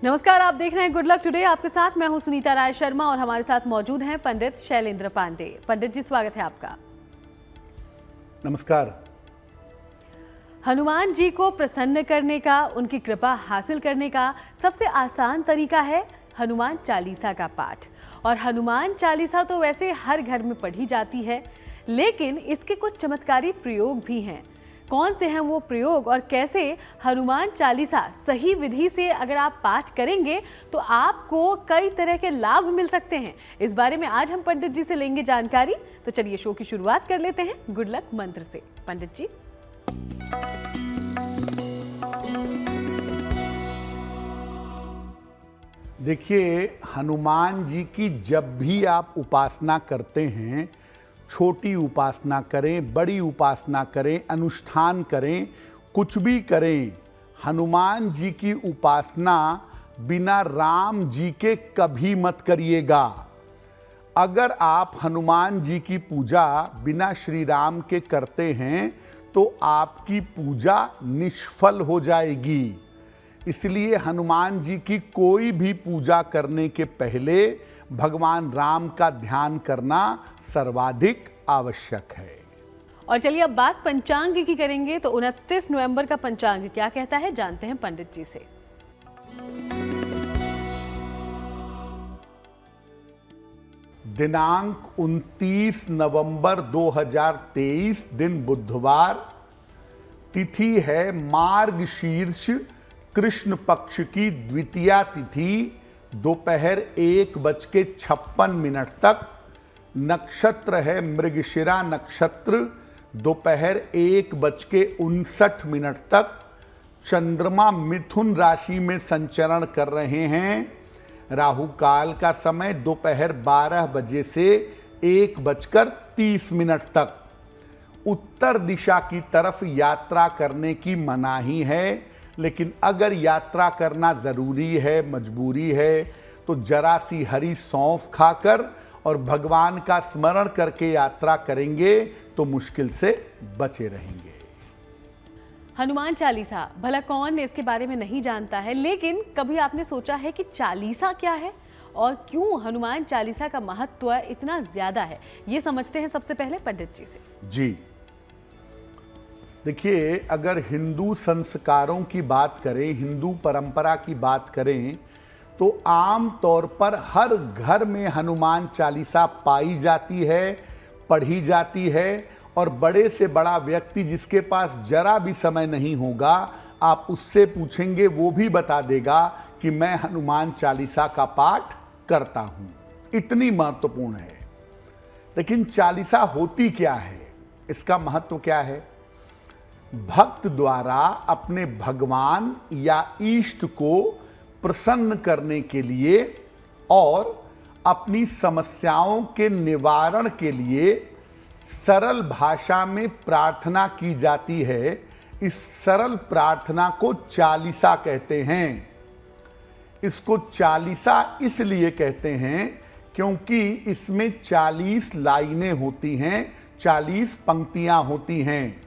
नमस्कार, आप देख रहे हैं गुड लक टुडे। आपके साथ मैं हूं सुनीता राय शर्मा और हमारे साथ मौजूद हैं पंडित शैलेंद्र पांडे। पंडित जी, स्वागत है आपका। नमस्कार। हनुमान जी को प्रसन्न करने का, उनकी कृपा हासिल करने का सबसे आसान तरीका है हनुमान चालीसा का पाठ। और हनुमान चालीसा तो वैसे हर घर में पढ़ी जाती है, लेकिन इसके कुछ चमत्कारी प्रयोग भी हैं। कौन से हैं वो प्रयोग और कैसे हनुमान चालीसा सही विधि से अगर आप पाठ करेंगे तो आपको कई तरह के लाभ मिल सकते हैं, इस बारे में आज हम पंडित जी से लेंगे जानकारी। तो चलिए शो की शुरुआत कर लेते हैं गुड लक मंत्र से। पंडित जी, देखिए, हनुमान जी की जब भी आप उपासना करते हैं, छोटी उपासना करें, बड़ी उपासना करें, अनुष्ठान करें, कुछ भी करें, हनुमान जी की उपासना बिना राम जी के कभी मत करिएगा। अगर आप हनुमान जी की पूजा बिना श्री राम के करते हैं तो आपकी पूजा निष्फल हो जाएगी। इसलिए हनुमान जी की कोई भी पूजा करने के पहले भगवान राम का ध्यान करना सर्वाधिक आवश्यक है। और चलिए अब बात पंचांग की करेंगे। तो 29 नवंबर का पंचांग क्या कहता है, जानते हैं पंडित जी से। दिनांक 29 नवंबर 2023, दिन बुधवार, तिथि है मार्गशीर्ष कृष्ण पक्ष की द्वितीया तिथि, दोपहर 1:56 तक। नक्षत्र है मृगशिरा नक्षत्र, दोपहर 1:59 तक। चंद्रमा मिथुन राशि में संचरण कर रहे हैं। राहु काल का समय दोपहर 12 बजे से 1:30 तक। उत्तर दिशा की तरफ यात्रा करने की मनाही है, लेकिन अगर यात्रा करना ज़रूरी है, मजबूरी है, तो जरा सी हरी सौंफ खाकर और भगवान का स्मरण करके यात्रा करेंगे तो मुश्किल से बचे रहेंगे। हनुमान चालीसा, भला कौन इसके बारे में नहीं जानता है, लेकिन कभी आपने सोचा है कि चालीसा क्या है और क्यों हनुमान चालीसा का महत्व इतना ज्यादा है? ये समझते हैं सबसे पहले पंडित जी से। जी देखिए, अगर हिंदू संस्कारों की बात करें, हिंदू परंपरा की बात करें, तो आम तौर पर हर घर में हनुमान चालीसा पाई जाती है, पढ़ी जाती है। और बड़े से बड़ा व्यक्ति जिसके पास जरा भी समय नहीं होगा, आप उससे पूछेंगे, वो भी बता देगा कि मैं हनुमान चालीसा का पाठ करता हूँ। इतनी महत्वपूर्ण है। लेकिन चालीसा होती क्या है, इसका महत्व क्या है? भक्त द्वारा अपने भगवान या इष्ट को प्रसन्न करने के लिए और अपनी समस्याओं के निवारण के लिए सरल भाषा में प्रार्थना की जाती है। इस सरल प्रार्थना को चालीसा कहते हैं। इसको चालीसा इसलिए कहते हैं क्योंकि इसमें 40 लाइनें होती हैं, 40 पंक्तियां होती हैं,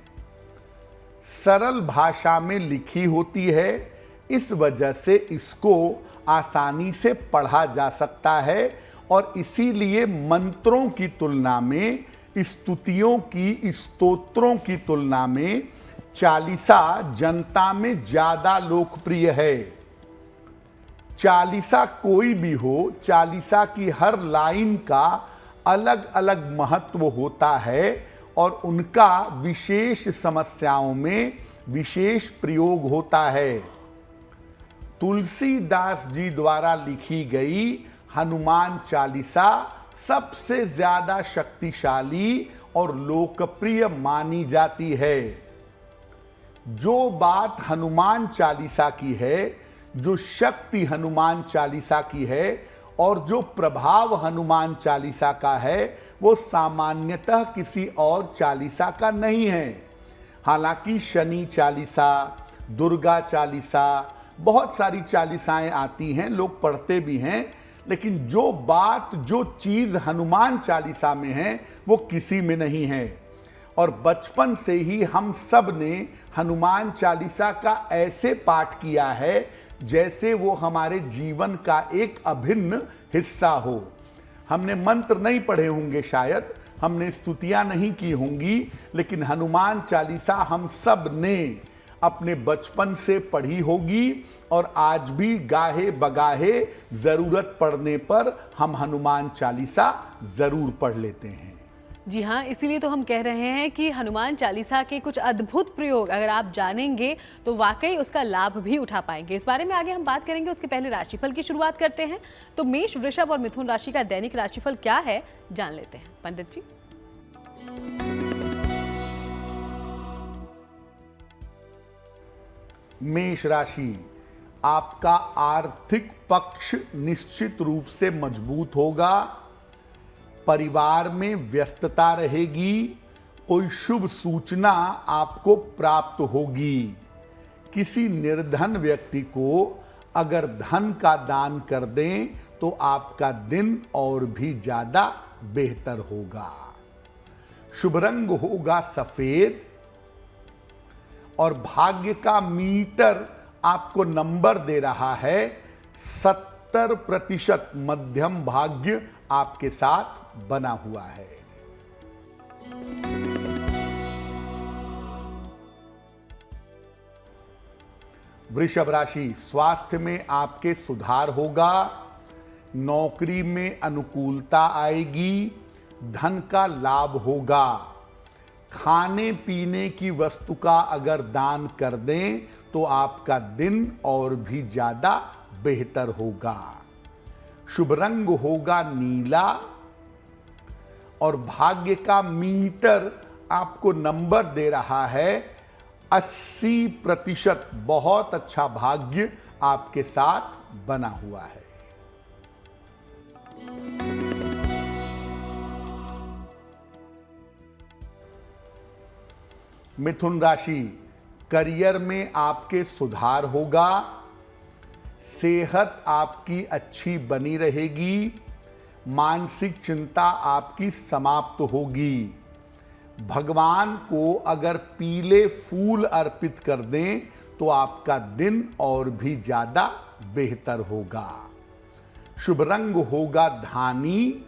सरल भाषा में लिखी होती है। इस वजह से इसको आसानी से पढ़ा जा सकता है और इसीलिए मंत्रों की तुलना में, स्तुतियों की, स्तोत्रों की तुलना में चालीसा जनता में ज़्यादा लोकप्रिय है। चालीसा कोई भी हो, चालीसा की हर लाइन का अलग अलग महत्व होता है और उनका विशेष समस्याओं में विशेष प्रयोग होता है। तुलसीदास जी द्वारा लिखी गई हनुमान चालीसा सबसे ज्यादा शक्तिशाली और लोकप्रिय मानी जाती है। जो बात हनुमान चालीसा की है, जो शक्ति हनुमान चालीसा की है और जो प्रभाव हनुमान चालीसा का है, वो सामान्यतः किसी और चालीसा का नहीं है। हालांकि शनि चालीसा, दुर्गा चालीसा, बहुत सारी चालीसाएं आती हैं, लोग पढ़ते भी हैं, लेकिन जो बात, जो चीज़ हनुमान चालीसा में है वो किसी में नहीं है। और बचपन से ही हम सब ने हनुमान चालीसा का ऐसे पाठ किया है जैसे वो हमारे जीवन का एक अभिन्न हिस्सा हो। हमने मंत्र नहीं पढ़े होंगे, शायद हमने स्तुतियां नहीं की होंगी, लेकिन हनुमान चालीसा हम सब ने अपने बचपन से पढ़ी होगी और आज भी गाहे बगाहे जरूरत पड़ने पर हम हनुमान चालीसा जरूर पढ़ लेते हैं। जी हाँ, इसीलिए तो हम कह रहे हैं कि हनुमान चालीसा के कुछ अद्भुत प्रयोग अगर आप जानेंगे तो वाकई उसका लाभ भी उठा पाएंगे। इस बारे में आगे हम बात करेंगे, उसके पहले राशिफल की शुरुआत करते हैं। तो मेष, वृषभ और मिथुन राशि का दैनिक राशिफल क्या है, जान लेते हैं। पंडित जी। मेष राशि, आपका आर्थिक पक्ष निश्चित रूप से मजबूत होगा। परिवार में व्यस्तता रहेगी। कोई शुभ सूचना आपको प्राप्त होगी। किसी निर्धन व्यक्ति को अगर धन का दान कर दें तो आपका दिन और भी ज्यादा बेहतर होगा। शुभ रंग होगा सफेद और भाग्य का मीटर आपको नंबर दे रहा है 70% मध्यम भाग्य आपके साथ बना हुआ है। वृषभ राशि, स्वास्थ्य में आपके सुधार होगा। नौकरी में अनुकूलता आएगी। धन का लाभ होगा। खाने पीने की वस्तु का अगर दान कर दें तो आपका दिन और भी ज्यादा बेहतर होगा। शुभ रंग होगा नीला और भाग्य का मीटर आपको नंबर दे रहा है 80%। बहुत अच्छा भाग्य आपके साथ बना हुआ है। मिथुन राशि, करियर में आपके सुधार होगा। सेहत आपकी अच्छी बनी रहेगी। मानसिक चिंता आपकी समाप्त होगी। भगवान को अगर पीले फूल अर्पित कर दें तो आपका दिन और भी ज्यादा बेहतर होगा। शुभ रंग होगा धानी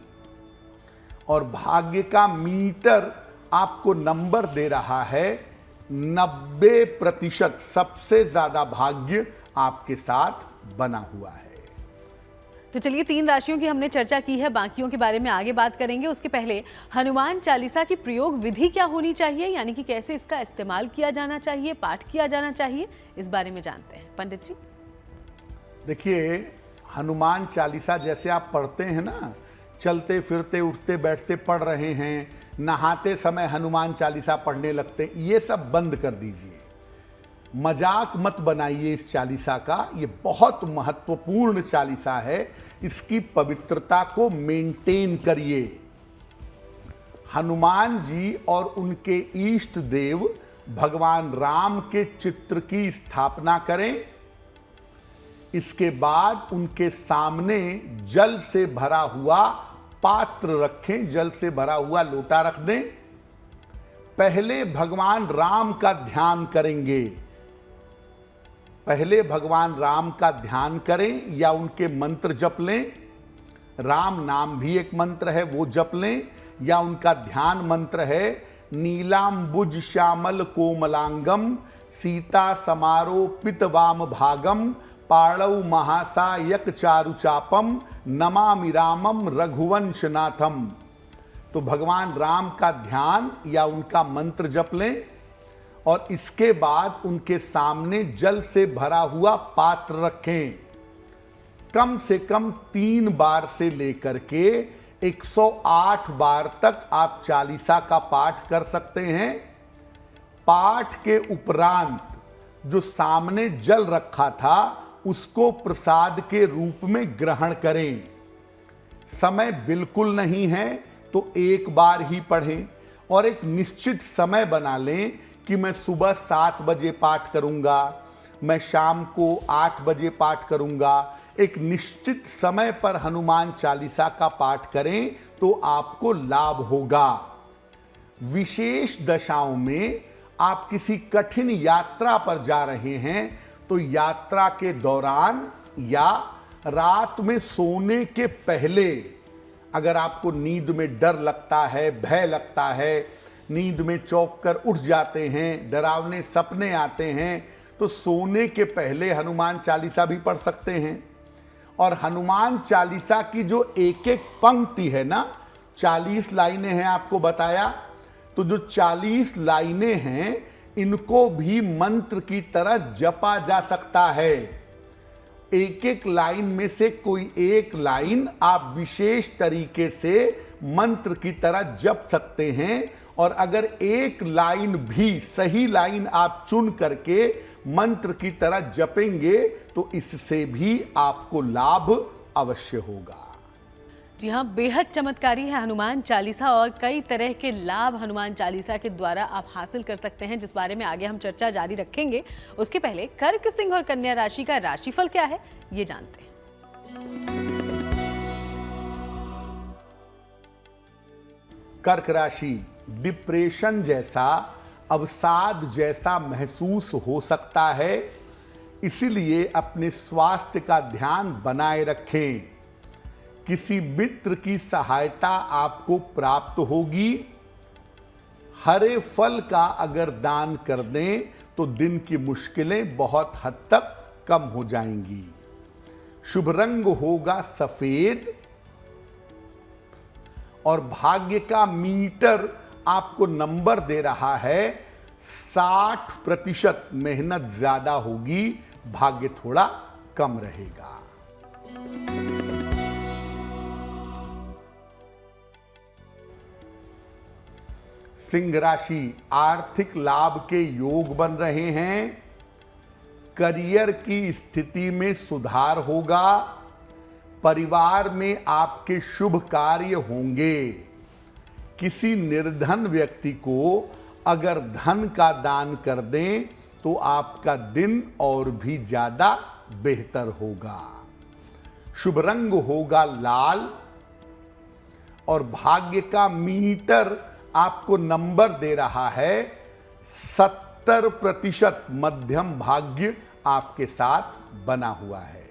और भाग्य का मीटर आपको नंबर दे रहा है 90%। सबसे ज्यादा भाग्य आपके साथ बना हुआ है। तो चलिए, 3 राशियों की हमने चर्चा की है, बाकियों के बारे में आगे बात करेंगे। उसके पहले हनुमान चालीसा की प्रयोग विधि क्या होनी चाहिए, यानी कि कैसे इसका इस्तेमाल किया जाना चाहिए, पाठ किया जाना चाहिए, इस बारे में जानते हैं। पंडित जी। देखिए, हनुमान चालीसा जैसे आप पढ़ते हैं ना, चलते फिरते उठते बैठते पढ़ रहे हैं, नहाते समय हनुमान चालीसा पढ़ने लगते, ये सब बंद कर दीजिए। मजाक मत बनाइए इस चालीसा का। ये बहुत महत्वपूर्ण चालीसा है। इसकी पवित्रता को मेंटेन करिए। हनुमान जी और उनके इष्ट देव भगवान राम के चित्र की स्थापना करें। इसके बाद उनके सामने जल से भरा हुआ पात्र रखें, जल से भरा हुआ लोटा रख दें। पहले भगवान राम का ध्यान करेंगे। पहले भगवान राम का ध्यान करें या उनके मंत्र जप लें। राम नाम भी एक मंत्र है, वो जप लें, या उनका ध्यान मंत्र है नीलांबुज श्यामल कोमलांगम सीता समारोपित वाम भागम पाणौ महासायक चारुचापम नमामि रामम रघुवंशनाथम। तो भगवान राम का ध्यान या उनका मंत्र जप लें और इसके बाद उनके सामने जल से भरा हुआ पात्र रखें। कम से कम 3 बार से लेकर के 108 बार तक आप चालीसा का पाठ कर सकते हैं। पाठ के उपरांत जो सामने जल रखा था उसको प्रसाद के रूप में ग्रहण करें। समय बिल्कुल नहीं है तो एक बार ही पढ़ें और एक निश्चित समय बना लें कि मैं सुबह 7 बजे पाठ करूंगा, मैं शाम को 8 बजे पाठ करूंगा। एक निश्चित समय पर हनुमान चालीसा का पाठ करें तो आपको लाभ होगा। विशेष दशाओं में आप किसी कठिन यात्रा पर जा रहे हैं तो यात्रा के दौरान या रात में सोने के पहले अगर आपको नींद में डर लगता है, भय लगता है, नींद में चौंक कर उठ जाते हैं, डरावने सपने आते हैं, तो सोने के पहले हनुमान चालीसा भी पढ़ सकते हैं। और हनुमान चालीसा की जो एक एक पंक्ति है ना, 40 लाइनें हैं आपको बताया, तो जो 40 लाइनें हैं इनको भी मंत्र की तरह जपा जा सकता है। एक एक लाइन में से कोई एक लाइन आप विशेष तरीके से मंत्र की तरह जप सकते हैं। और अगर एक लाइन भी सही लाइन आप चुन करके मंत्र की तरह जपेंगे तो इससे भी आपको लाभ अवश्य होगा। जी हाँ, बेहद चमत्कारी है हनुमान चालीसा और कई तरह के लाभ हनुमान चालीसा के द्वारा आप हासिल कर सकते हैं, जिस बारे में आगे हम चर्चा जारी रखेंगे। उसके पहले कर्क, सिंह और कन्या राशि का राशिफल क्या है ये जानते हैं। कर्क राशि, डिप्रेशन जैसा, अवसाद जैसा महसूस हो सकता है, इसीलिए अपने स्वास्थ्य का ध्यान बनाए रखें। किसी मित्र की सहायता आपको प्राप्त होगी। हरे फल का अगर दान कर दें तो दिन की मुश्किलें बहुत हद तक कम हो जाएंगी। शुभ रंग होगा सफेद और भाग्य का मीटर आपको नंबर दे रहा है 60%। मेहनत ज्यादा होगी, भाग्य थोड़ा कम रहेगा। सिंह राशि, आर्थिक लाभ के योग बन रहे हैं। करियर की स्थिति में सुधार होगा। परिवार में आपके शुभ कार्य होंगे। किसी निर्धन व्यक्ति को अगर धन का दान कर दें तो आपका दिन और भी ज्यादा बेहतर होगा। शुभ रंग होगा लाल और भाग्य का मीटर आपको नंबर दे रहा है 70%। मध्यम भाग्य आपके साथ बना हुआ है।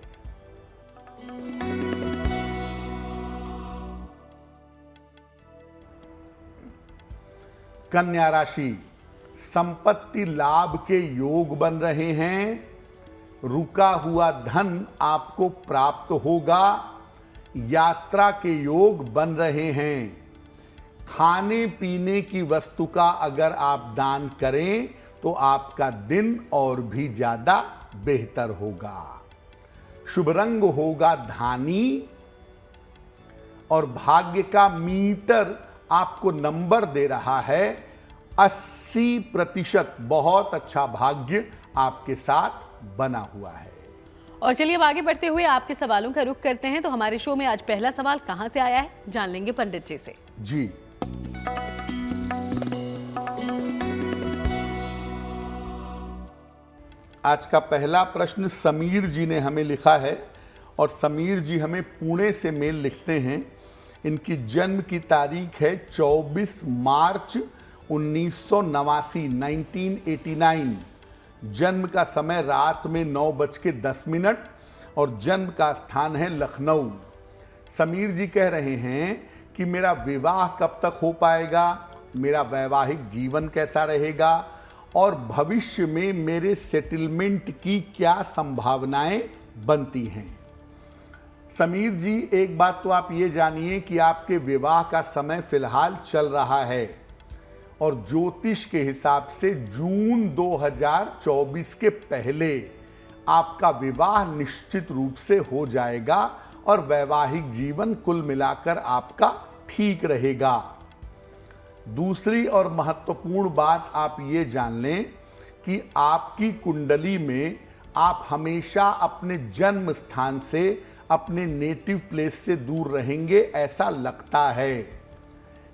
कन्या राशि, संपत्ति लाभ के योग बन रहे हैं। रुका हुआ धन आपको प्राप्त होगा। यात्रा के योग बन रहे हैं। खाने पीने की वस्तु का अगर आप दान करें तो आपका दिन और भी ज्यादा बेहतर होगा। शुभ रंग होगा धानी और भाग्य का मीटर आपको नंबर दे रहा है 80%। बहुत अच्छा भाग्य आपके साथ बना हुआ है। और चलिए अब आगे बढ़ते हुए आपके सवालों का रुख करते हैं। तो हमारे शो में आज पहला सवाल कहां से आया है जान लेंगे पंडित जी से। जी, आज का पहला प्रश्न समीर जी ने हमें लिखा है और समीर जी हमें पुणे से मेल लिखते हैं। इनकी जन्म की तारीख है 24 मार्च 1989, 1989। जन्म का समय रात में 9:10 और जन्म का स्थान है लखनऊ। समीर जी कह रहे हैं कि मेरा विवाह कब तक हो पाएगा, मेरा वैवाहिक जीवन कैसा रहेगा और भविष्य में मेरे सेटलमेंट की क्या संभावनाएं बनती हैं। समीर जी, एक बात तो आप ये जानिए कि आपके विवाह का समय फिलहाल चल रहा है और ज्योतिष के हिसाब से जून 2024 के पहले आपका विवाह निश्चित रूप से हो जाएगा और वैवाहिक जीवन कुल मिलाकर आपका ठीक रहेगा। दूसरी और महत्वपूर्ण बात आप ये जान लें कि आपकी कुंडली में आप हमेशा अपने जन्म स्थान से, अपने नेटिव प्लेस से दूर रहेंगे ऐसा लगता है।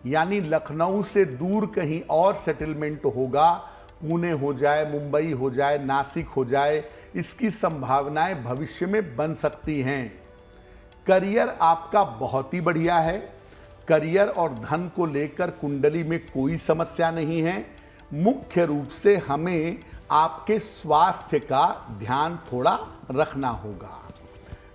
यानी लखनऊ से दूर कहीं और सेटलमेंट होगा, पुणे हो जाए, मुंबई हो जाए, नासिक हो जाए, इसकी संभावनाएं भविष्य में बन सकती हैं। करियर आपका बहुत ही बढ़िया है। करियर और धन को लेकर कुंडली में कोई समस्या नहीं है। मुख्य रूप से हमें आपके स्वास्थ्य का ध्यान थोड़ा रखना होगा।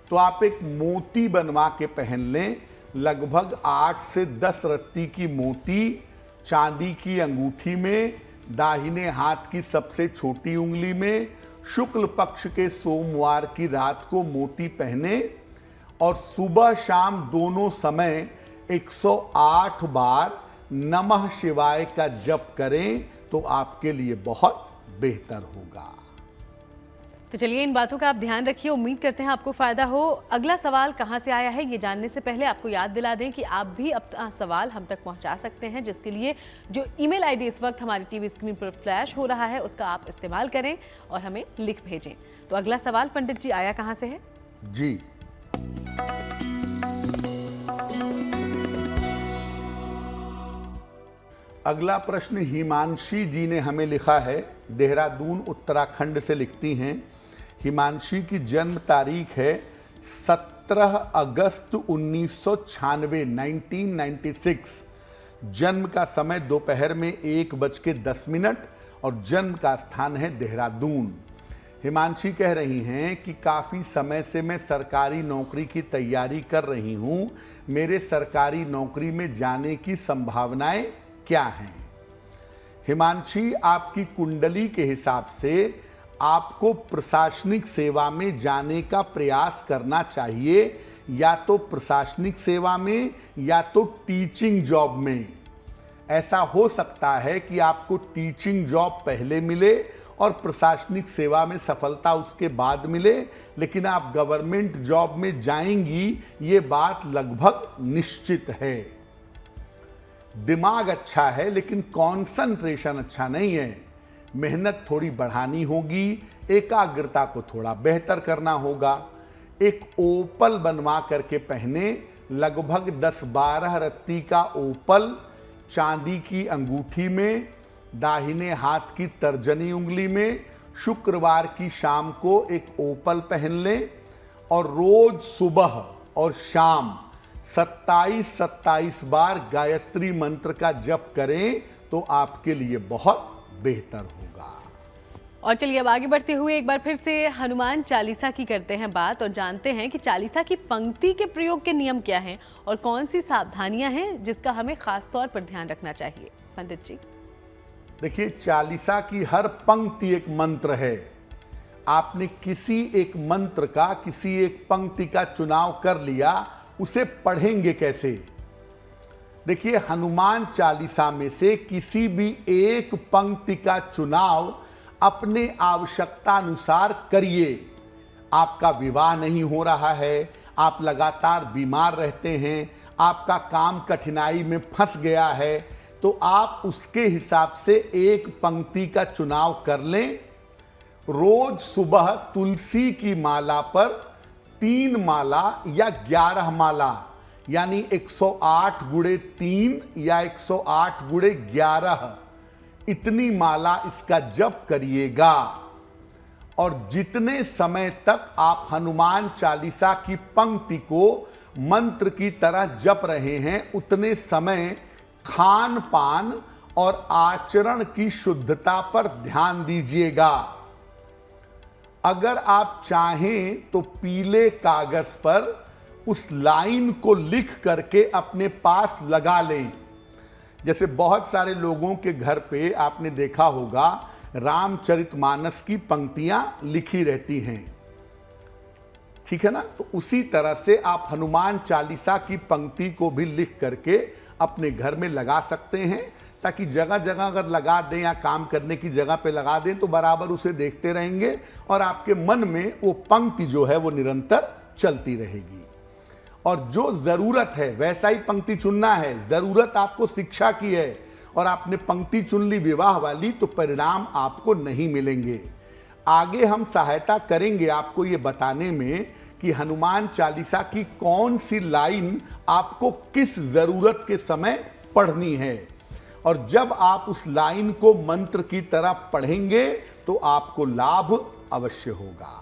तो आप एक मोती बनवा के पहन लें, लगभग 8 से 10 रत्ती की मोती चांदी की अंगूठी में, दाहिने हाथ की सबसे छोटी उंगली में, शुक्ल पक्ष के सोमवार की रात को मोती पहने और सुबह शाम दोनों समय 108 बार नमः शिवाय का जप करें तो आपके लिए बहुत बेहतर होगा। तो चलिए, इन बातों का आप ध्यान रखिए। उम्मीद करते हैं आपको फायदा हो। अगला सवाल कहां से आया है ये जानने से पहले आपको याद दिला दें कि आप भी अपना सवाल हम तक पहुंचा सकते हैं, जिसके लिए जो ईमेल आईडी इस वक्त हमारी टीवी स्क्रीन पर फ्लैश हो रहा है उसका आप इस्तेमाल करें और हमें लिख भेजें। तो अगला सवाल पंडित जी आया कहां से है? जी, अगला प्रश्न हिमांशी जी ने हमें लिखा है। देहरादून उत्तराखंड से लिखती हैं। हिमांशी की जन्म तारीख है 17 अगस्त 1996, 1996। जन्म का समय दोपहर में 1:10 और जन्म का स्थान है देहरादून। हिमांशी कह रही हैं कि काफ़ी समय से मैं सरकारी नौकरी की तैयारी कर रही हूँ। मेरे सरकारी नौकरी में जाने की संभावनाएं क्या हैं? हिमांशी, आपकी कुंडली के हिसाब से आपको प्रशासनिक सेवा में जाने का प्रयास करना चाहिए, या तो प्रशासनिक सेवा में या तो टीचिंग जॉब में। ऐसा हो सकता है कि आपको टीचिंग जॉब पहले मिले और प्रशासनिक सेवा में सफलता उसके बाद मिले, लेकिन आप गवर्नमेंट जॉब में जाएंगी ये बात लगभग निश्चित है। दिमाग अच्छा है लेकिन कंसंट्रेशन अच्छा नहीं है। मेहनत थोड़ी बढ़ानी होगी, एकाग्रता को थोड़ा बेहतर करना होगा। एक ओपल बनवा करके पहने, लगभग 10-12 रत्ती का ओपल चांदी की अंगूठी में, दाहिने हाथ की तर्जनी उंगली में। शुक्रवार की शाम को एक ओपल पहन लें और रोज सुबह और शाम 27-27 बार गायत्री मंत्र का जप करें तो आपके लिए बहुत बेहतर होगा। और चलिए, अब आगे बढ़ते हुए एक बार फिर से हनुमान चालीसा की करते हैं बात और जानते हैं कि चालीसा की पंक्ति के प्रयोग के नियम क्या हैं और कौन सी सावधानियां हैं जिसका हमें खास तौर पर ध्यान रखना चाहिए। पंडित जी, देखिए, चालीसा की हर पंक्ति एक मंत्र है। आपने किसी एक मंत्र का, किसी एक पंक्ति का चुनाव कर लिया, उसे पढ़ेंगे कैसे? देखिए, हनुमान चालीसा में से किसी भी एक पंक्ति का चुनाव अपने आवश्यकता अनुसार करिए। आपका विवाह नहीं हो रहा है, आप लगातार बीमार रहते हैं, आपका काम कठिनाई में फंस गया है, तो आप उसके हिसाब से एक पंक्ति का चुनाव कर लें। रोज सुबह तुलसी की माला पर 3 माला या 11 माला, यानी 108 गुणे 3 या 108 गुणे 11, इतनी माला इसका जप करिएगा। और जितने समय तक आप हनुमान चालीसा की पंक्ति को मंत्र की तरह जप रहे हैं, उतने समय खान पान और आचरण की शुद्धता पर ध्यान दीजिएगा। अगर आप चाहें तो पीले कागज पर उस लाइन को लिख करके अपने पास लगा लें। जैसे बहुत सारे लोगों के घर पे आपने देखा होगा रामचरितमानस की पंक्तियां लिखी रहती हैं, ठीक है ना? तो उसी तरह से आप हनुमान चालीसा की पंक्ति को भी लिख करके अपने घर में लगा सकते हैं, ताकि जगह जगह अगर लगा दें या काम करने की जगह पे लगा दें तो बराबर उसे देखते रहेंगे और आपके मन में वो पंक्ति जो है वो निरंतर चलती रहेगी। और जो ज़रूरत है वैसा ही पंक्ति चुनना है। ज़रूरत आपको शिक्षा की है और आपने पंक्ति चुन ली विवाह वाली, तो परिणाम आपको नहीं मिलेंगे। आगे हम सहायता करेंगे आपको ये बताने में कि हनुमान चालीसा की कौन सी लाइन आपको किस ज़रूरत के समय पढ़नी है, और जब आप उस लाइन को मंत्र की तरह पढ़ेंगे तो आपको लाभ अवश्य होगा।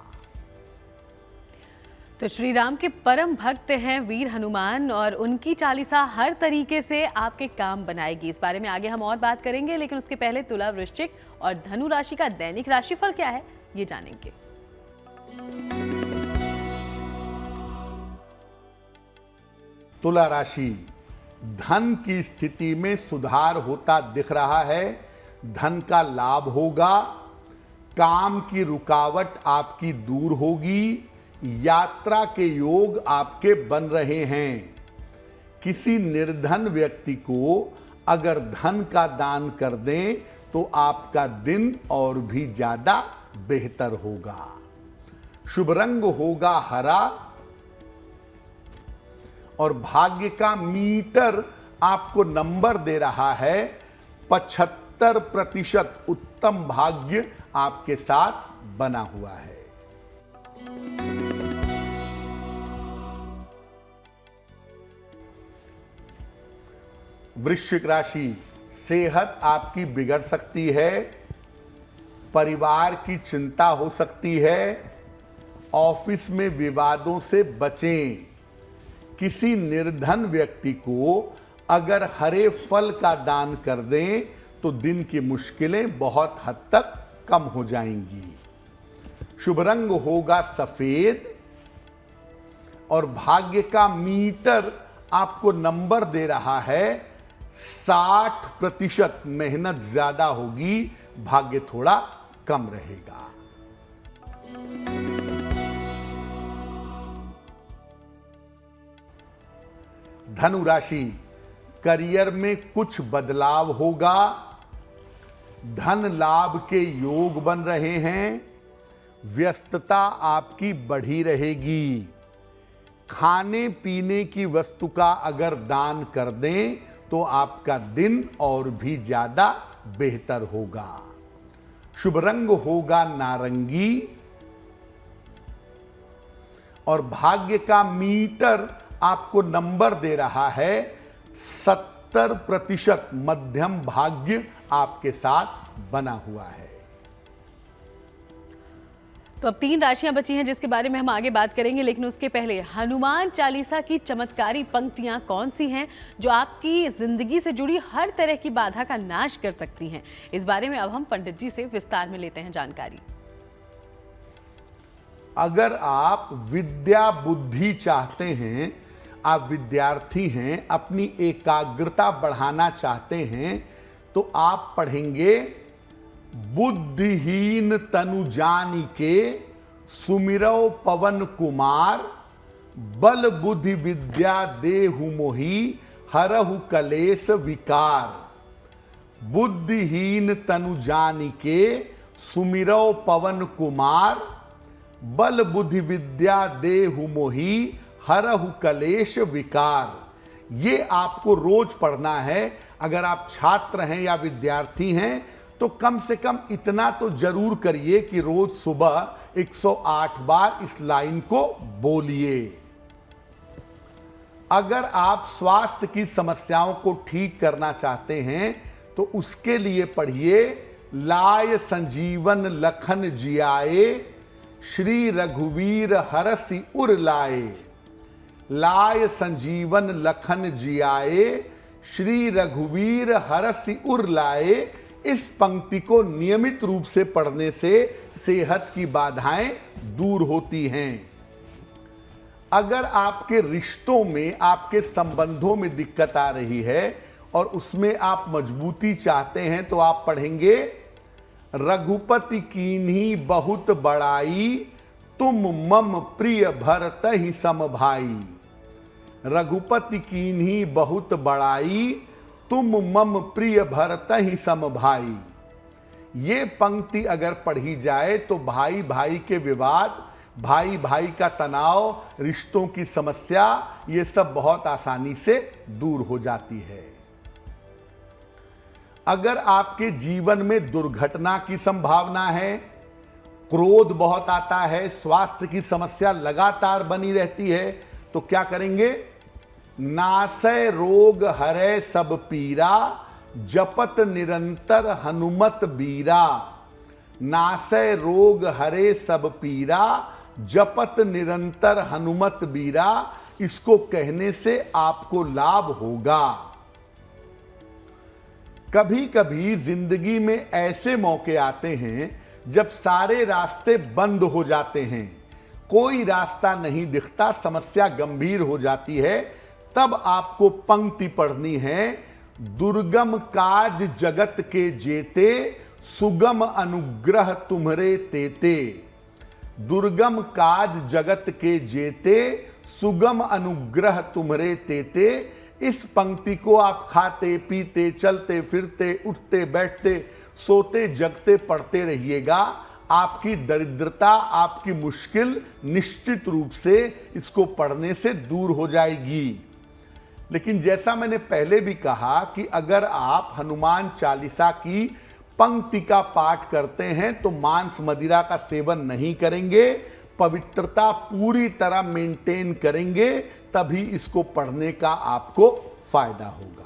तो श्री राम के परम भक्त हैं वीर हनुमान और उनकी चालीसा हर तरीके से आपके काम बनाएगी। इस बारे में आगे हम और बात करेंगे, लेकिन उसके पहले तुला, वृश्चिक और धनु राशि का दैनिक राशिफल क्या है ये जानेंगे। तुला राशि, धन की स्थिति में सुधार होता दिख रहा है। धन का लाभ होगा। काम की रुकावट आपकी दूर होगी। यात्रा के योग आपके बन रहे हैं। किसी निर्धन व्यक्ति को अगर धन का दान कर दें तो आपका दिन और भी ज्यादा बेहतर होगा। शुभ रंग होगा हरा और भाग्य का मीटर आपको नंबर दे रहा है 75% उत्तम भाग्य आपके साथ बना हुआ है। वृश्चिक राशि, सेहत आपकी बिगड़ सकती है। परिवार की चिंता हो सकती है। ऑफिस में विवादों से बचें। किसी निर्धन व्यक्ति को अगर हरे फल का दान कर दें तो दिन की मुश्किलें बहुत हद तक कम हो जाएंगी। शुभ रंग होगा सफेद और भाग्य का मीटर आपको नंबर दे रहा है 60%। मेहनत ज्यादा होगी, भाग्य थोड़ा कम रहेगा। धनु राशि, करियर में कुछ बदलाव होगा। धन लाभ के योग बन रहे हैं। व्यस्तता आपकी बढ़ी रहेगी। खाने पीने की वस्तु का अगर दान कर दें तो आपका दिन और भी ज्यादा बेहतर होगा। शुभ रंग होगा नारंगी और भाग्य का मीटर आपको नंबर दे रहा है 70%। मध्यम भाग्य आपके साथ बना हुआ है। तो अब 3 राशियां बची हैं जिसके बारे में हम आगे बात करेंगे, लेकिन उसके पहले हनुमान चालीसा की चमत्कारी पंक्तियां कौन सी हैं जो आपकी जिंदगी से जुड़ी हर तरह की बाधा का नाश कर सकती हैं। इस बारे में अब हम पंडित जी से विस्तार में लेते हैं जानकारी। अगर आप विद्या बुद्धि चाहते हैं, आप विद्यार्थी हैं, अपनी एकाग्रता बढ़ाना चाहते हैं, तो आप पढ़ेंगे बुद्धिहीन तनु जानिके सुमिरौ पवन कुमार, बल बुद्धि विद्या देहु मोहि हरहु कलेश विकार। बुद्धिहीन तनु जानिके सुमिरौ पवन कुमार, बल बुद्धि विद्या देहु मोहि हरहु कलेश विकार। ये आपको रोज पढ़ना है। अगर आप छात्र हैं या विद्यार्थी हैं तो कम से कम इतना तो जरूर करिए कि रोज सुबह 108 बार इस लाइन को बोलिए। अगर आप स्वास्थ्य की समस्याओं को ठीक करना चाहते हैं तो उसके लिए पढ़िए लाय संजीवन लखन जियाए, श्री रघुवीर हरसि उर लाए। लाय संजीवन लखन जियाए, श्री रघुवीर हरसि उर लाए। इस पंक्ति को नियमित रूप से पढ़ने से सेहत की बाधाएं दूर होती हैं। अगर आपके रिश्तों में, आपके संबंधों में दिक्कत आ रही है और उसमें आप मजबूती चाहते हैं तो आप पढ़ेंगे रघुपति कीन्ही बहुत बड़ाई, तुम मम प्रिय भरतहि सम भाई। रघुपति कीन्ही बहुत बड़ाई, तुम मम प्रिय भरतहि सम भाई। ये पंक्ति अगर पढ़ी जाए तो भाई भाई के विवाद, भाई भाई का तनाव, रिश्तों की समस्या, ये सब बहुत आसानी से दूर हो जाती है। अगर आपके जीवन में दुर्घटना की संभावना है, क्रोध बहुत आता है, स्वास्थ्य की समस्या लगातार बनी रहती है, तो क्या करेंगे? नासै रोग हरै सब पीरा, जपत निरंतर हनुमत बीरा। नासै रोग हरे सब पीरा, जपत निरंतर हनुमत बीरा, इसको कहने से आपको लाभ होगा। कभी कभी जिंदगी में ऐसे मौके आते हैं जब सारे रास्ते बंद हो जाते हैं, कोई रास्ता नहीं दिखता, समस्या गंभीर हो जाती है। तब आपको पंक्ति पढ़नी है, दुर्गम काज जगत के जेते, सुगम अनुग्रह तुम्हरे तेते। दुर्गम काज जगत के जेते, सुगम अनुग्रह तुम्हरे तेते। इस पंक्ति को आप खाते पीते चलते फिरते उठते बैठते सोते जगते पढ़ते रहिएगा। आपकी दरिद्रता, आपकी मुश्किल निश्चित रूप से इसको पढ़ने से दूर हो जाएगी। लेकिन जैसा मैंने पहले भी कहा कि अगर आप हनुमान चालीसा की पंक्ति का पाठ करते हैं तो मांस मदिरा का सेवन नहीं करेंगे, पवित्रता पूरी तरह मेंटेन करेंगे, तभी इसको पढ़ने का आपको फायदा होगा।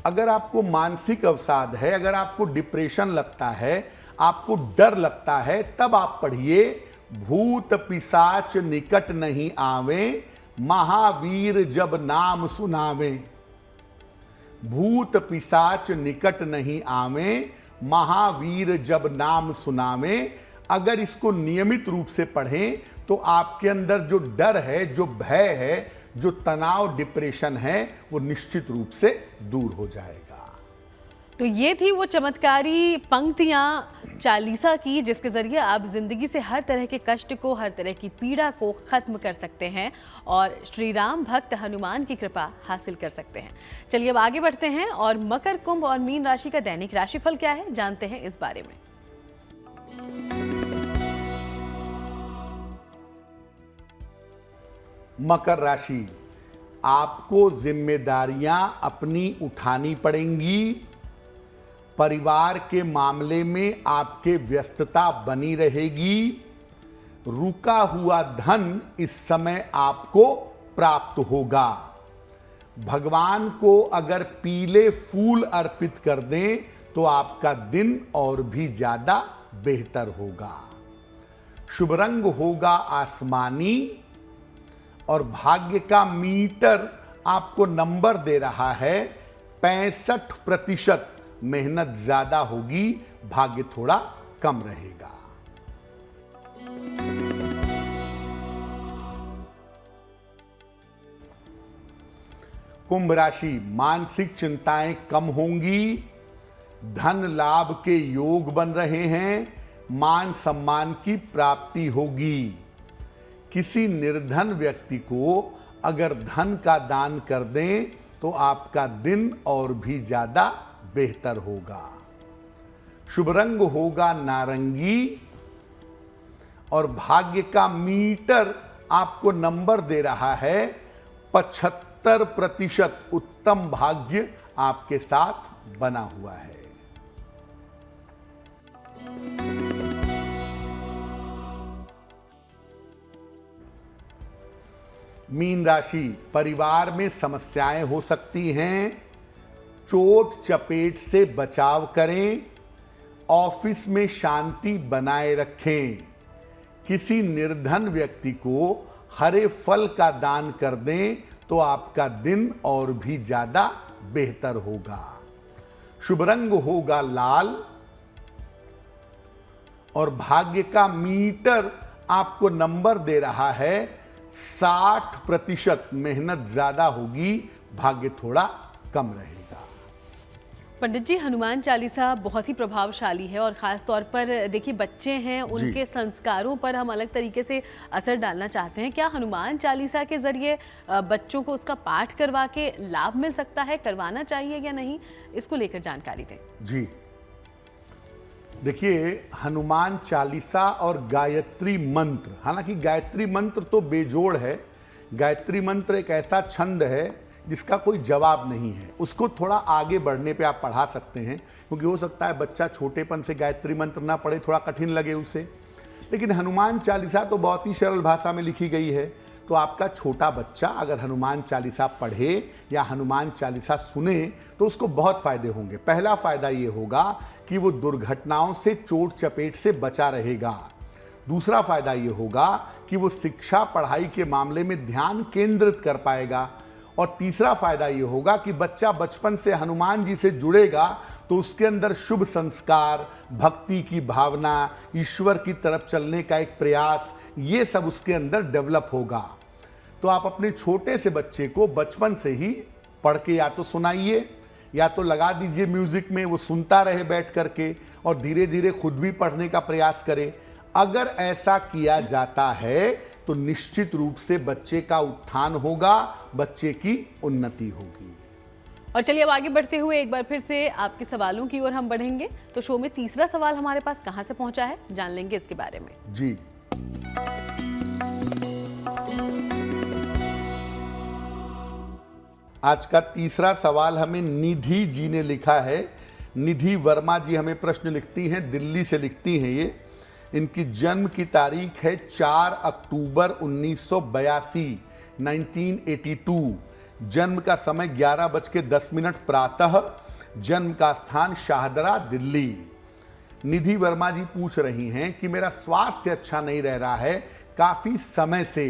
अगर आपको मानसिक अवसाद है, अगर आपको डिप्रेशन लगता है, आपको डर लगता है, तब आप पढ़िए, भूत पिशाच निकट नहीं आवे, महावीर जब नाम सुनावे। भूत पिशाच निकट नहीं आवे, महावीर जब नाम सुनावे। अगर इसको नियमित रूप से पढ़ें तो आपके अंदर जो डर है, जो भय है, जो तनाव डिप्रेशन है, वो निश्चित रूप से दूर हो जाएगा। तो ये थी वो चमत्कारी पंक्तियां चालीसा की, जिसके जरिए आप जिंदगी से हर तरह के कष्ट को, हर तरह की पीड़ा को खत्म कर सकते हैं और श्री राम भक्त हनुमान की कृपा हासिल कर सकते हैं। चलिए अब आगे बढ़ते हैं और मकर, कुंभ और मीन राशि का दैनिक राशिफल क्या है, जानते हैं इस बारे में। मकर राशि, आपको जिम्मेदारियां अपनी उठानी पड़ेंगी। परिवार के मामले में आपके व्यस्तता बनी रहेगी। रुका हुआ धन इस समय आपको प्राप्त होगा। भगवान को अगर पीले फूल अर्पित कर दें तो आपका दिन और भी ज्यादा बेहतर होगा। शुभ रंग होगा आसमानी और भाग्य का मीटर आपको नंबर दे रहा है 65%। मेहनत ज्यादा होगी, भाग्य थोड़ा कम रहेगा। कुंभ राशि, मानसिक चिंताएं कम होंगी। धन लाभ के योग बन रहे हैं। मान सम्मान की प्राप्ति होगी। किसी निर्धन व्यक्ति को अगर धन का दान कर दें तो आपका दिन और भी ज्यादा बेहतर होगा। शुभ रंग होगा नारंगी और भाग्य का मीटर आपको नंबर दे रहा है 75%। उत्तम भाग्य आपके साथ बना हुआ है। मीन राशि, परिवार में समस्याएं हो सकती हैं। चोट चपेट से बचाव करें। ऑफिस में शांति बनाए रखें। किसी निर्धन व्यक्ति को हरे फल का दान कर दें तो आपका दिन और भी ज्यादा बेहतर होगा। शुभ रंग होगा लाल और भाग्य का मीटर आपको नंबर दे रहा है 60%। मेहनत ज्यादा होगी, भाग्य थोड़ा कम रहेगा। पंडित जी, हनुमान चालीसा बहुत ही प्रभावशाली है और ख़ास तौर पर देखिए बच्चे हैं, उनके संस्कारों पर हम अलग तरीके से असर डालना चाहते हैं। क्या हनुमान चालीसा के ज़रिए बच्चों को उसका पाठ करवा के लाभ मिल सकता है, करवाना चाहिए या नहीं, इसको लेकर जानकारी दें। जी देखिए, हनुमान चालीसा और गायत्री मंत्र, हालांकि गायत्री मंत्र तो बेजोड़ है। गायत्री मंत्र एक ऐसा छंद है जिसका कोई जवाब नहीं है। उसको थोड़ा आगे बढ़ने पे आप पढ़ा सकते हैं, क्योंकि हो सकता है बच्चा छोटेपन से गायत्री मंत्र ना पढ़े, थोड़ा कठिन लगे उसे। लेकिन हनुमान चालीसा तो बहुत ही सरल भाषा में लिखी गई है, तो आपका छोटा बच्चा अगर हनुमान चालीसा पढ़े या हनुमान चालीसा सुने तो उसको बहुत फायदे होंगे। पहला फायदा ये होगा कि वो दुर्घटनाओं से, चोट चपेट से बचा रहेगा। दूसरा फायदा ये होगा कि वो शिक्षा पढ़ाई के मामले में ध्यान केंद्रित कर पाएगा। और तीसरा फायदा ये होगा कि बच्चा बचपन से हनुमान जी से जुड़ेगा तो उसके अंदर शुभ संस्कार, भक्ति की भावना, ईश्वर की तरफ चलने का एक प्रयास, ये सब उसके अंदर डेवलप होगा। तो आप अपने छोटे से बच्चे को बचपन से ही पढ़ के या तो सुनाइए या तो लगा दीजिए म्यूजिक में, वो सुनता रहे बैठ करके और धीरे धीरे खुद भी पढ़ने का प्रयास करे। अगर ऐसा किया जाता है तो निश्चित रूप से बच्चे का उत्थान होगा, बच्चे की उन्नति होगी। और चलिए अब आगे बढ़ते हुए एक बार फिर से आपके सवालों की ओर हम बढ़ेंगे। तो शो में तीसरा सवाल हमारे पास कहां से पहुंचा है, जान लेंगे इसके बारे में। जी, आज का तीसरा सवाल हमें निधि जी ने लिखा है। निधि वर्मा जी हमें प्रश्न लिखती हैं, दिल्ली से लिखती हैं ये। इनकी जन्म की तारीख है 4 अक्टूबर 1982, 1982। जन्म का समय 11:10 प्रातः। जन्म का स्थान शाहदरा, दिल्ली। निधि वर्मा जी पूछ रही हैं कि मेरा स्वास्थ्य अच्छा नहीं रह रहा है, काफ़ी समय से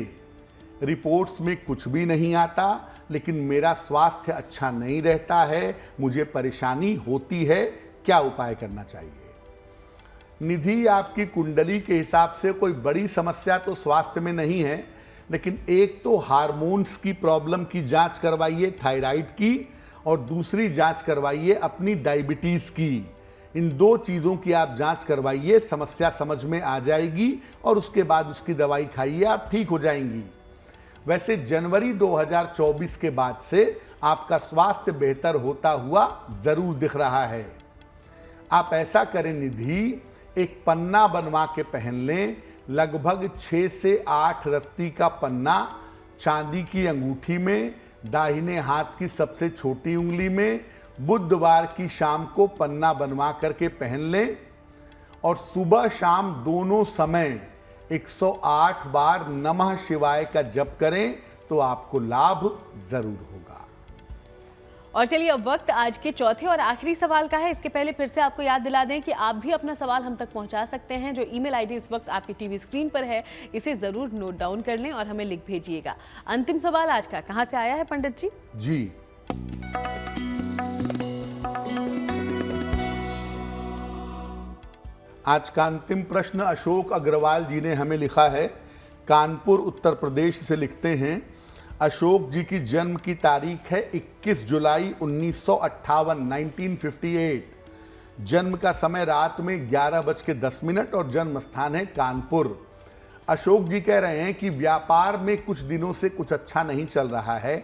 रिपोर्ट्स में कुछ भी नहीं आता, लेकिन मेरा स्वास्थ्य अच्छा नहीं रहता है, मुझे परेशानी होती है, क्या उपाय करना चाहिए? निधि, आपकी कुंडली के हिसाब से कोई बड़ी समस्या तो स्वास्थ्य में नहीं है, लेकिन एक तो हार्मोन्स की प्रॉब्लम की जांच करवाइए, थायराइड की, और दूसरी जांच करवाइए अपनी डायबिटीज़ की। इन दो चीज़ों की आप जांच करवाइए, समस्या समझ में आ जाएगी और उसके बाद उसकी दवाई खाइए, आप ठीक हो जाएंगी। वैसे जनवरी 2024 के बाद से आपका स्वास्थ्य बेहतर होता हुआ ज़रूर दिख रहा है। आप ऐसा करें निधि, एक पन्ना बनवा के पहन लें, लगभग 6 से 8 रत्ती का पन्ना, चांदी की अंगूठी में, दाहिने हाथ की सबसे छोटी उंगली में। बुधवार की शाम को पन्ना बनवा करके पहन लें और सुबह शाम दोनों समय 108 बार नमः शिवाय का जप करें तो आपको लाभ जरूर होगा। और चलिए अब वक्त आज के चौथे और आखिरी सवाल का है। इसके पहले फिर से आपको याद दिला दें कि आप भी अपना सवाल हम तक पहुंचा सकते हैं। जो ईमेल आईडी इस वक्त आपकी टीवी स्क्रीन पर है, इसे जरूर नोट डाउन कर लें और हमें लिख भेजिएगा। अंतिम सवाल आज का कहां से आया है पंडित जी? जी, आज का अंतिम प्रश्न अशोक अग्रवाल जी ने हमें लिखा है। कानपुर उत्तर प्रदेश से लिखते हैं। अशोक जी की जन्म की तारीख है 21 जुलाई 1958, 1958। जन्म का समय रात में 11:10 और जन्म स्थान है कानपुर। अशोक जी कह रहे हैं कि व्यापार में कुछ दिनों से कुछ अच्छा नहीं चल रहा है।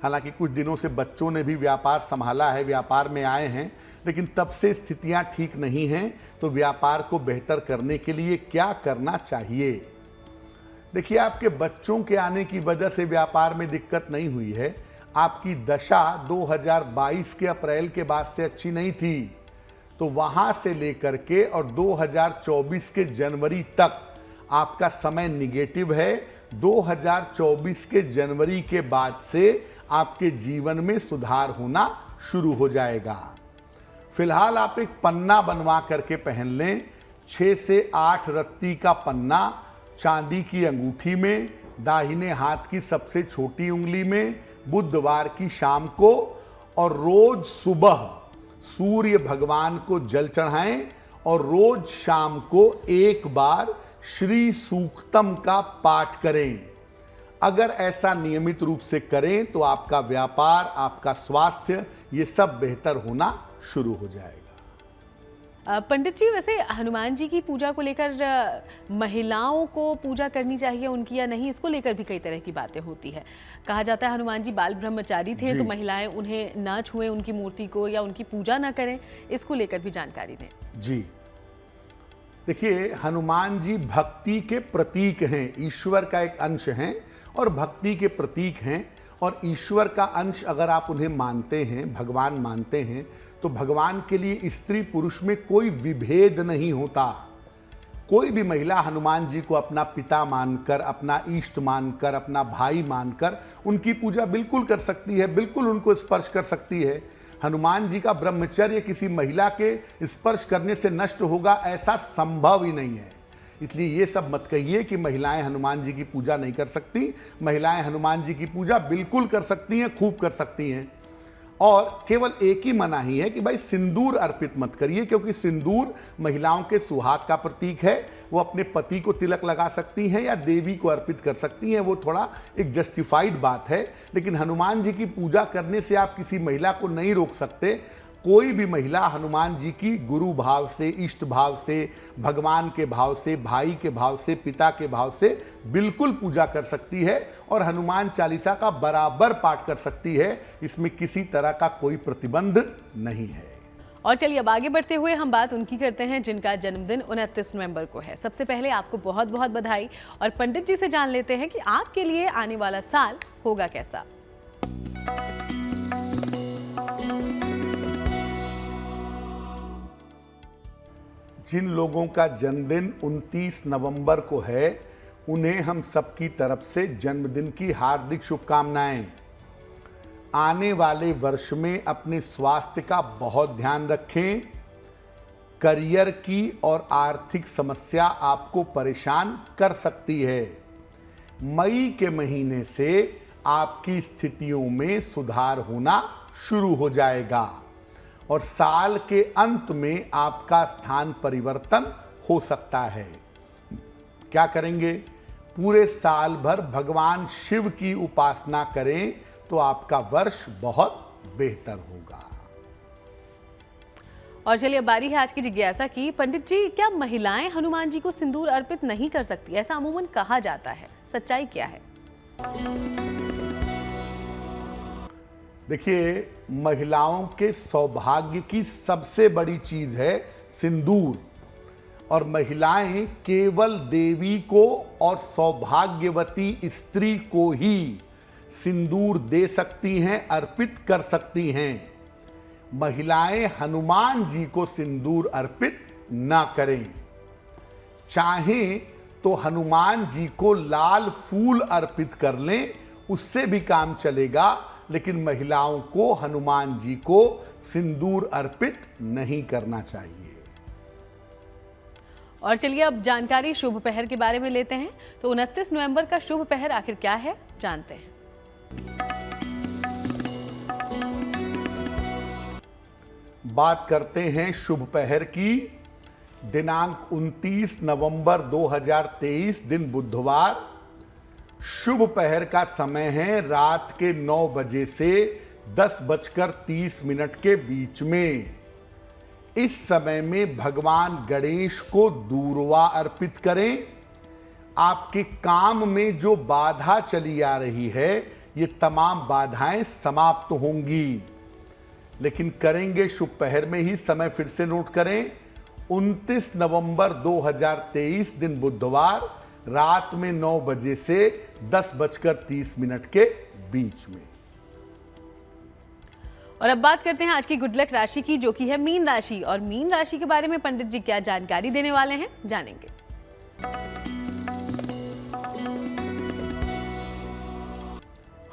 हालांकि कुछ दिनों से बच्चों ने भी व्यापार संभाला है, व्यापार में आए हैं, लेकिन तब से स्थितियां ठीक नहीं हैं। तो व्यापार को बेहतर करने के लिए क्या करना चाहिए? देखिए, आपके बच्चों के आने की वजह से व्यापार में दिक्कत नहीं हुई है। आपकी दशा 2022 के अप्रैल के बाद से अच्छी नहीं थी, तो वहां से लेकर के और 2024 के जनवरी तक आपका समय निगेटिव है। 2024 के जनवरी के बाद से आपके जीवन में सुधार होना शुरू हो जाएगा। फिलहाल आप एक पन्ना बनवा करके पहन लें, 6 से 8 रत्ती का पन्ना, चांदी की अंगूठी में, दाहिने हाथ की सबसे छोटी उंगली में, बुधवार की शाम को, और रोज सुबह सूर्य भगवान को जल चढ़ाएं और रोज शाम को एक बार श्री सूक्तम का पाठ करें। अगर ऐसा नियमित रूप से करें तो आपका व्यापार, आपका स्वास्थ्य, ये सब बेहतर होना शुरू हो जाएगा। पंडित जी, वैसे हनुमान जी की पूजा को लेकर महिलाओं को पूजा करनी चाहिए उनकी या नहीं, इसको लेकर भी कई तरह की बातें होती है। कहा जाता है हनुमान जी बाल ब्रह्मचारी थे, तो महिलाएं उन्हें ना छुएं, उनकी मूर्ति को, या उनकी पूजा ना करें, इसको लेकर भी जानकारी दें। जी, देखिए, हनुमान जी भक्ति के प्रतीक हैं, ईश्वर का एक अंश हैं और भक्ति के प्रतीक हैं। और ईश्वर का अंश अगर आप उन्हें मानते हैं, भगवान मानते हैं, तो भगवान के लिए स्त्री पुरुष में कोई विभेद नहीं होता। कोई भी महिला हनुमान जी को अपना पिता मानकर, अपना इष्ट मानकर, अपना भाई मानकर उनकी पूजा बिल्कुल कर सकती है, बिल्कुल उनको स्पर्श कर सकती है। हनुमान जी का ब्रह्मचर्य किसी महिला के स्पर्श करने से नष्ट होगा, ऐसा संभव ही नहीं है। इसलिए ये सब मत कहिए कि महिलाएं हनुमान जी की पूजा नहीं कर सकती। महिलाएं हनुमान जी की पूजा बिल्कुल कर सकती हैं, खूब कर सकती हैं। और केवल एक ही मनाही है कि भाई सिंदूर अर्पित मत करिए, क्योंकि सिंदूर महिलाओं के सुहाग का प्रतीक है। वो अपने पति को तिलक लगा सकती हैं या देवी को अर्पित कर सकती हैं, वो थोड़ा एक जस्टिफाइड बात है। लेकिन हनुमान जी की पूजा करने से आप किसी महिला को नहीं रोक सकते। कोई भी महिला हनुमान जी की गुरु भाव से, इष्ट भाव से, भगवान के भाव से, भाई के भाव से, पिता के भाव से बिल्कुल पूजा कर सकती है और हनुमान चालीसा का बराबर पाठ कर सकती है। इसमें किसी तरह का कोई प्रतिबंध नहीं है। और चलिए अब आगे बढ़ते हुए हम बात उनकी करते हैं जिनका जन्मदिन 29 नवंबर को है। सबसे पहले आपको बहुत बहुत बधाई और पंडित जी से जान लेते हैं कि आपके लिए आने वाला साल होगा कैसा। जिन लोगों का जन्मदिन 29 नवंबर को है, उन्हें हम सबकी तरफ से जन्मदिन की हार्दिक शुभकामनाएं। आने वाले वर्ष में अपने स्वास्थ्य का बहुत ध्यान रखें। करियर की और आर्थिक समस्या आपको परेशान कर सकती है। मई के महीने से आपकी स्थितियों में सुधार होना शुरू हो जाएगा और साल के अंत में आपका स्थान परिवर्तन हो सकता है। क्या करेंगे? पूरे साल भर भगवान शिव की उपासना करें तो आपका वर्ष बहुत बेहतर होगा। और चलिए बारी है आज की जिज्ञासा की। पंडित जी, क्या महिलाएं हनुमान जी को सिंदूर अर्पित नहीं कर सकती? ऐसा अमूमन कहा जाता है, सच्चाई क्या है? देखिए, महिलाओं के सौभाग्य की सबसे बड़ी चीज है सिंदूर, और महिलाएं केवल देवी को और सौभाग्यवती स्त्री को ही सिंदूर दे सकती हैं, अर्पित कर सकती हैं। महिलाएं हनुमान जी को सिंदूर अर्पित ना करें। चाहें तो हनुमान जी को लाल फूल अर्पित कर लें, उससे भी काम चलेगा, लेकिन महिलाओं को हनुमान जी को सिंदूर अर्पित नहीं करना चाहिए। और चलिए अब जानकारी शुभ पहर के बारे में लेते हैं। तो 29 नवंबर का शुभ पहर आखिर क्या है, जानते हैं। बात करते हैं शुभ पहर की। दिनांक 29 नवंबर 2023 दिन बुधवार। शुभ पहर का समय है रात के 9 बजे से 10:30 के बीच में। इस समय में भगवान गणेश को दूर्वा अर्पित करें। आपके काम में जो बाधा चली आ रही है, ये तमाम बाधाएं समाप्त होंगी। लेकिन करेंगे शुभ पहर में ही, समय फिर से नोट करें। 29 नवंबर 2023 दिन बुधवार रात में 9 बजे से 10:30 के बीच में। और अब बात करते हैं आज की गुड लक राशि की, जो कि है मीन राशि। और मीन राशि के बारे में पंडित जी क्या जानकारी देने वाले हैं, जानेंगे।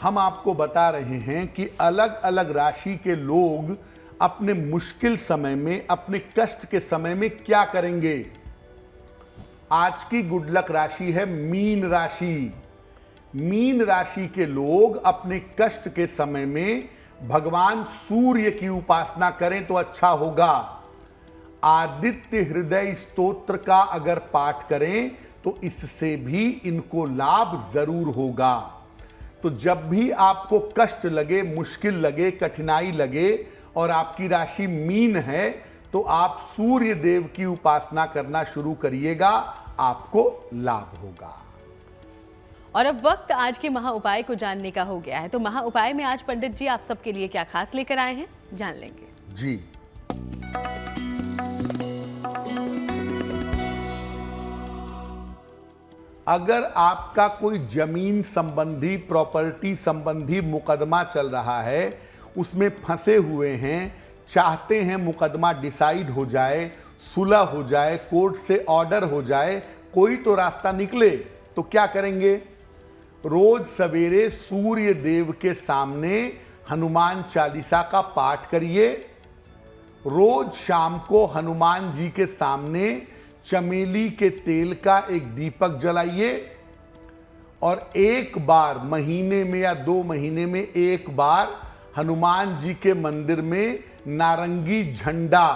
हम आपको बता रहे हैं कि अलग अलग राशि के लोग अपने मुश्किल समय में, अपने कष्ट के समय में क्या करेंगे। आज की गुड लक राशि है मीन राशि। मीन राशि के लोग अपने कष्ट के समय में भगवान सूर्य की उपासना करें तो अच्छा होगा। आदित्य हृदय स्तोत्र का अगर पाठ करें तो इससे भी इनको लाभ जरूर होगा। तो जब भी आपको कष्ट लगे, मुश्किल लगे, कठिनाई लगे और आपकी राशि मीन है, तो आप सूर्य देव की उपासना करना शुरू करिएगा, आपको लाभ होगा। और अब वक्त आज के महा उपाय को जानने का हो गया है। तो महा उपाय में आज पंडित जी आप सबके लिए क्या खास लेकर आए हैं, जान लेंगे। जी, अगर आपका कोई जमीन संबंधी, प्रॉपर्टी संबंधी मुकदमा चल रहा है, उसमें फंसे हुए हैं, चाहते हैं मुकदमा डिसाइड हो जाए, सुलह हो जाए, कोर्ट से ऑर्डर हो जाए, कोई तो रास्ता निकले, तो क्या करेंगे? रोज सवेरे सूर्य देव के सामने हनुमान चालीसा का पाठ करिए। रोज शाम को हनुमान जी के सामने चमेली के तेल का एक दीपक जलाइए और एक बार महीने में या 2 महीने में एक बार हनुमान जी के मंदिर में नारंगी झंडा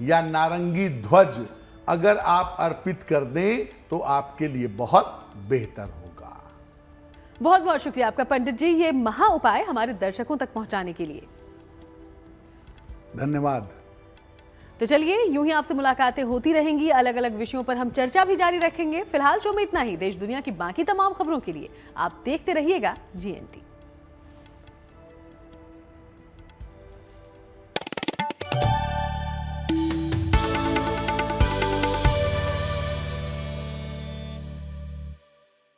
या नारंगी ध्वज अगर आप अर्पित कर दें तो आपके लिए बहुत बेहतर होगा। बहुत बहुत शुक्रिया आपका पंडित जी, ये महा उपाय हमारे दर्शकों तक पहुंचाने के लिए। धन्यवाद। तो चलिए, यूं ही आपसे मुलाकातें होती रहेंगी, अलग अलग विषयों पर हम चर्चा भी जारी रखेंगे। फिलहाल शो में इतना ही। देश दुनिया की बाकी तमाम खबरों के लिए आप देखते रहिएगा GNT।